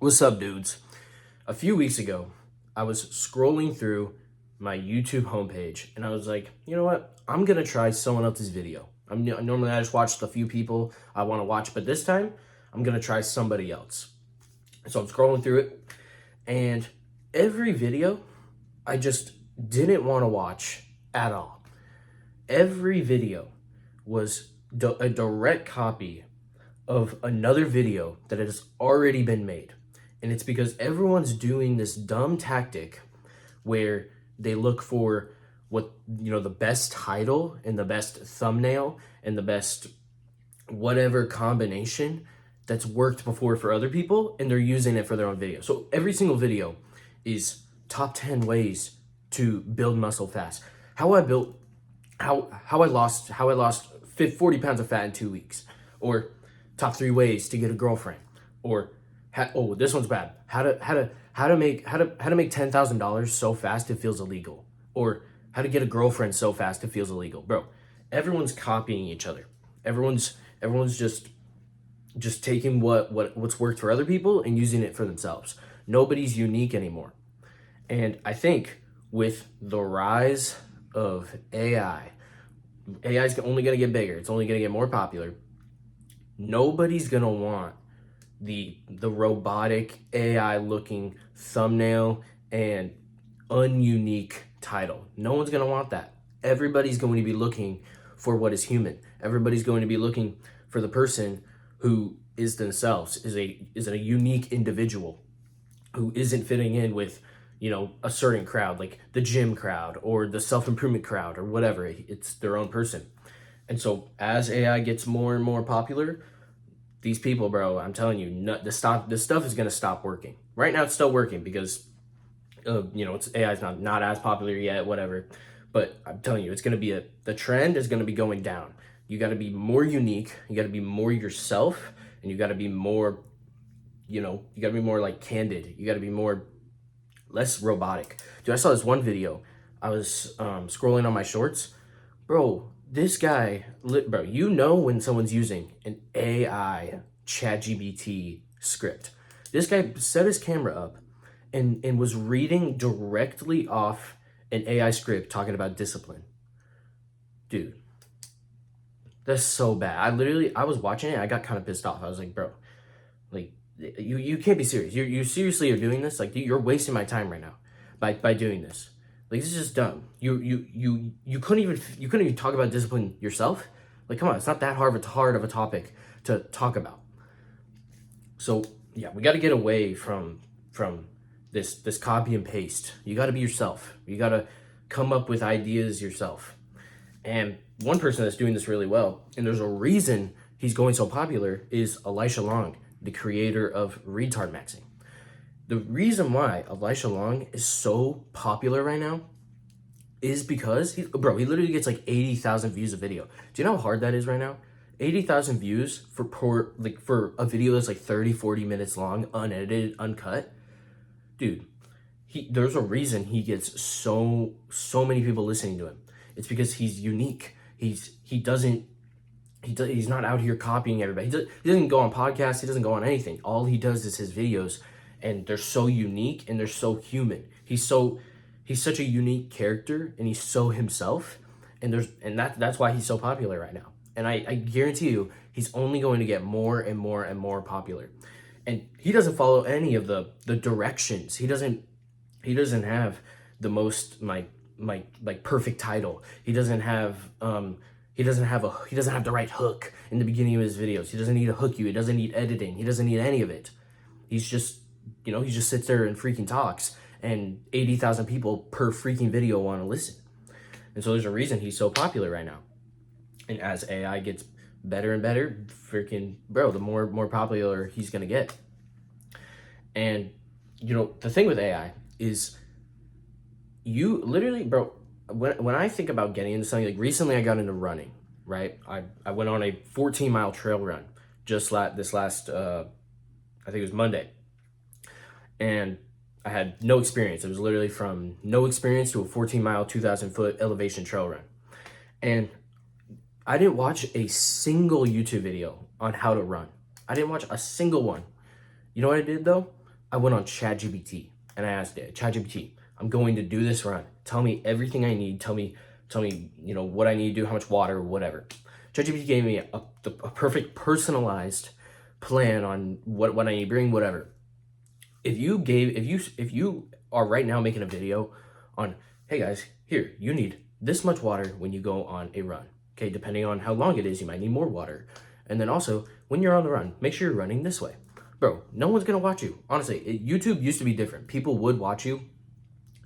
What's up, dudes? A few weeks ago, I was scrolling through my YouTube homepage and I was like, you know what? I'm gonna try someone else's video. Normally I just watch the few people I want to watch, but this time I'm gonna try somebody else. So I'm scrolling through it, and every video I just didn't want to watch at all. Every video was a direct copy of another video that has already been made. And it's because everyone's doing this dumb tactic where they look for the best title and the best thumbnail and the best whatever combination that's worked before for other people, and they're using it for their own video. So every single video is top 10 ways to build muscle fast. How I built how I lost 40 pounds of fat in 2 weeks, or top 3 ways to get a girlfriend, or this one's bad. How to make $10,000 so fast it feels illegal, or how to get a girlfriend so fast it feels illegal. Bro, everyone's copying each other. Everyone's just taking what's worked for other people and using it for themselves. Nobody's unique anymore. And I think with the rise of AI is only going to get bigger. It's only going to get more popular. Nobody's going to want the robotic AI looking thumbnail and ununique title. No one's going to want that. Everybody's going to be looking for what is human. Everybody's going to be looking for the person who is themselves, is a unique individual who isn't fitting in with a certain crowd, like the gym crowd or the self-improvement crowd or whatever. It's their own person. And so as AI gets more and more popular, these people, bro, I'm telling you, this stuff is going to stop working. Right now it's still working because it's AI's not as popular yet, whatever. But I'm telling you, it's going to be the trend is going to be going down. You got to be more unique, you got to be more yourself, and you got to be more like candid. You got to be less robotic. Dude, I saw this one video. I was scrolling on my shorts. Bro, this guy, bro, when someone's using an AI ChatGPT script. This guy set his camera up and was reading directly off an AI script talking about discipline. Dude, that's so bad. I was watching it, I got kind of pissed off. I was like, bro, like, you can't be serious. You seriously are doing this? Like, you're wasting my time right now by doing this. Like, this is just dumb. You couldn't even talk about discipline yourself. Like, come on, it's not that hard of a topic to talk about. So yeah, we got to get away from this copy and paste. You got to be yourself. You got to come up with ideas yourself. And one person that's doing this really well, and there's a reason he's going so popular, is Elisha Long, the creator of Retard Maxing. The reason why Elisha Long is so popular right now is because he literally gets like 80,000 views a video. Do you know how hard that is right now? 80,000 views for a video that's like 30-40 minutes long, unedited, uncut. Dude, there's a reason he gets so many people listening to him. It's because he's unique. He's not out here copying everybody. He doesn't go on podcasts. He doesn't go on anything. All he does is his videos, and they're so unique and they're so human. He's such a unique character, and he's so himself. And that's why he's so popular right now. And I guarantee you, he's only going to get more and more and more popular. And he doesn't follow any of the directions. He doesn't have the most perfect title. He doesn't have the right hook in the beginning of his videos. He doesn't need to hook you. He doesn't need editing. He doesn't need any of it. He's just, he just sits there and freaking talks, and 80,000 people per freaking video want to listen. And so there's a reason he's so popular right now. And as AI gets better and better, freaking bro, the more popular he's going to get. And the thing with AI is you literally, bro, when I think about getting into something, like recently I got into running, right? I went on a 14-mile trail run this last I think it was Monday. And I had no experience. It was literally from no experience to a 14-mile, 2,000-foot elevation trail run. And I didn't watch a single YouTube video on how to run. I didn't watch a single one. You know what I did though? I went on ChatGPT and I asked it, ChatGPT, I'm going to do this run. Tell me everything I need. Tell me, what I need to do, how much water, whatever. ChatGPT gave me a perfect personalized plan on what I need to bring, whatever. If you are right now making a video on, hey guys, here, you need this much water when you go on a run. Okay, depending on how long it is, you might need more water. And then also, when you're on the run, make sure you're running this way. Bro, no one's gonna watch you. Honestly, YouTube used to be different. People would watch you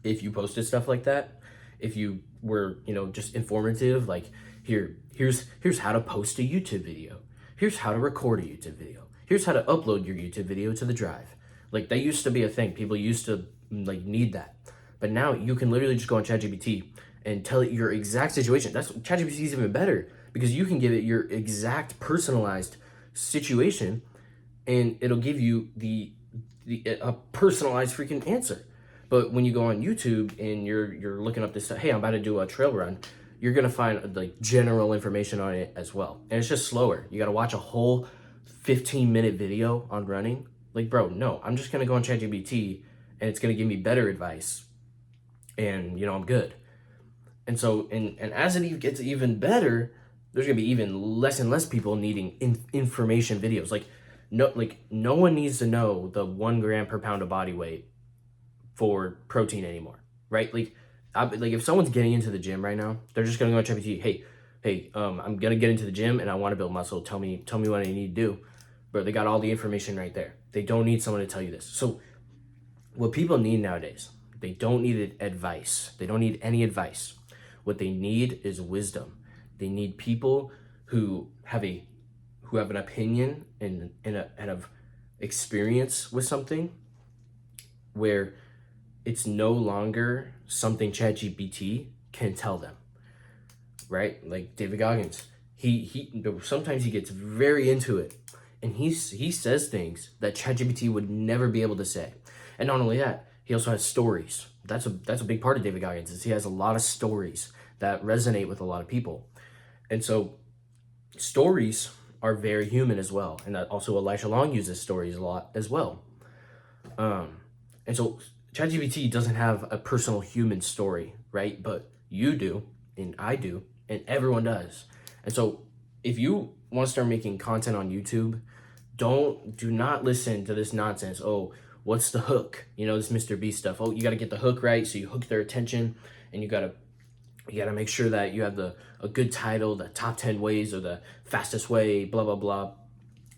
if you posted stuff like that. If you were, just informative, like here's how to post a YouTube video. Here's how to record a YouTube video. Here's how to upload your YouTube video to the drive. Like that used to be a thing. People used to need that. But now you can literally just go on ChatGPT and tell it your exact situation. That's ChatGPT is even better because you can give it your exact personalized situation and it'll give you a personalized freaking answer. But when you go on YouTube and you're looking up this, hey, I'm about to do a trail run, you're gonna find like general information on it as well, and it's just slower. You gotta watch a whole 15-minute video on running. Like, bro, no, I'm just gonna go on ChatGPT and it's gonna give me better advice, and I'm good. And so, and as it gets even better, there's gonna be even less and less people needing information videos. Like no one needs to know the 1 gram per pound of body weight for protein anymore, right? Like if someone's getting into the gym right now, they're just gonna go to ChatGPT. Hey, I'm gonna get into the gym and I want to build muscle. Tell me what I need to do. But they got all the information right there. They don't need someone to tell you this. So what people need nowadays, they don't need advice. They don't need any advice. What they need is wisdom. They need people who have an opinion and have experience with something where it's no longer something ChatGPT can tell them, right? Like David Goggins, he sometimes he gets very into it, and he says things that ChatGPT would never be able to say. And not only that, he also has stories. That's a big part of David Goggins is he has a lot of stories that resonate with a lot of people, and so stories are very human as well. And that also Elisha Long uses stories a lot as well. And so ChatGPT doesn't have a personal human story, right? But you do, and I do, and everyone does. And so if you want to start making content on YouTube, do not listen to this nonsense. Oh, what's the hook? This Mr. Beast stuff. Oh, you got to get the hook right, so you hook their attention, and you got to make sure that you have a good title, the top 10 ways or the fastest way, blah blah blah.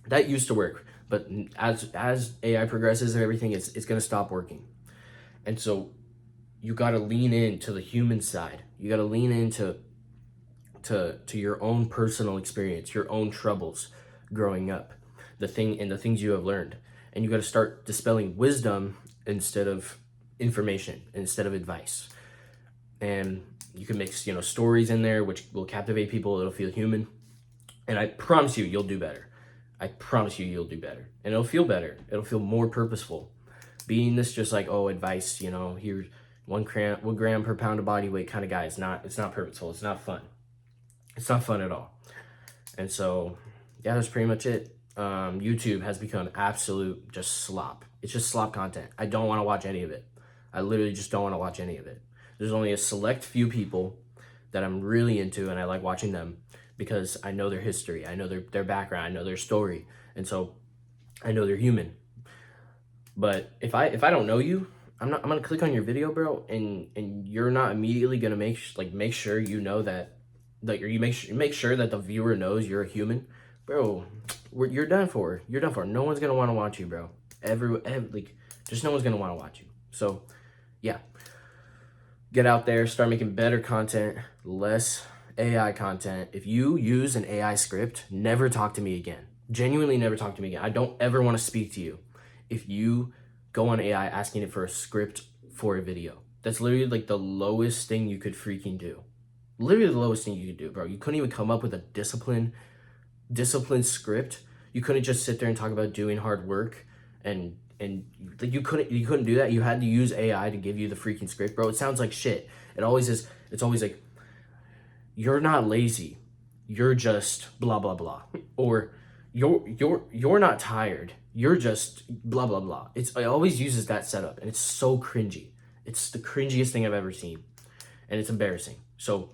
That used to work, but as AI progresses and everything, it's going to stop working. And so you got to lean into the human side. You got to lean into your own personal experience, your own troubles growing up, the things you have learned. And you got to start dispelling wisdom instead of information, instead of advice. And you can mix, stories in there, which will captivate people. It'll feel human. And I promise you, you'll do better. I promise you, you'll do better. And it'll feel better. It'll feel more purposeful. Being this just like, advice, here's 1 gram per pound of body weight kind of guy. It's not purposeful. It's not fun. It's not fun at all. And so, yeah, that's pretty much it. YouTube has become absolute just slop. It's just slop content. I don't want to watch any of it. I literally just don't want to watch any of it. There's only a select few people that I'm really into, and I like watching them because I know their history. I know their background. I know their story. And so I know they're human. But if I don't know you, I'm gonna click on your video, bro, and you're not immediately gonna make sure you know that you make sure that the viewer knows you're a human, bro. You're done for. You're done for. No one's gonna want to watch you, bro. Just no one's gonna want to watch you. So, yeah, get out there, start making better content, less AI content. If you use an AI script, never talk to me again. Genuinely, never talk to me again. I don't ever want to speak to you. If you go on AI asking it for a script for a video, that's literally like the lowest thing you could freaking do. Literally the lowest thing you could do, bro. You couldn't even come up with a disciplined script. You couldn't just sit there and talk about doing hard work and like you couldn't do that. You had to use AI to give you the freaking script, bro. It sounds like shit. It always is. It's always like, you're not lazy. You're just blah, blah, blah. Or You're not tired. You're just blah blah blah. It always uses that setup, and it's so cringy. It's the cringiest thing I've ever seen, and it's embarrassing. So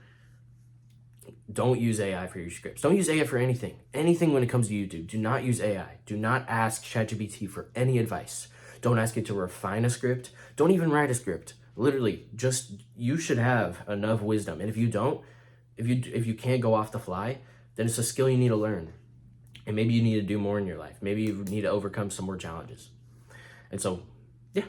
don't use AI for your scripts. Don't use AI for anything. Anything when it comes to YouTube. Do not use AI. Do not ask ChatGPT for any advice. Don't ask it to refine a script. Don't even write a script. Literally, just you should have enough wisdom. And if you don't, if you can't go off the fly, then it's a skill you need to learn. And maybe you need to do more in your life. Maybe you need to overcome some more challenges. And so, yeah,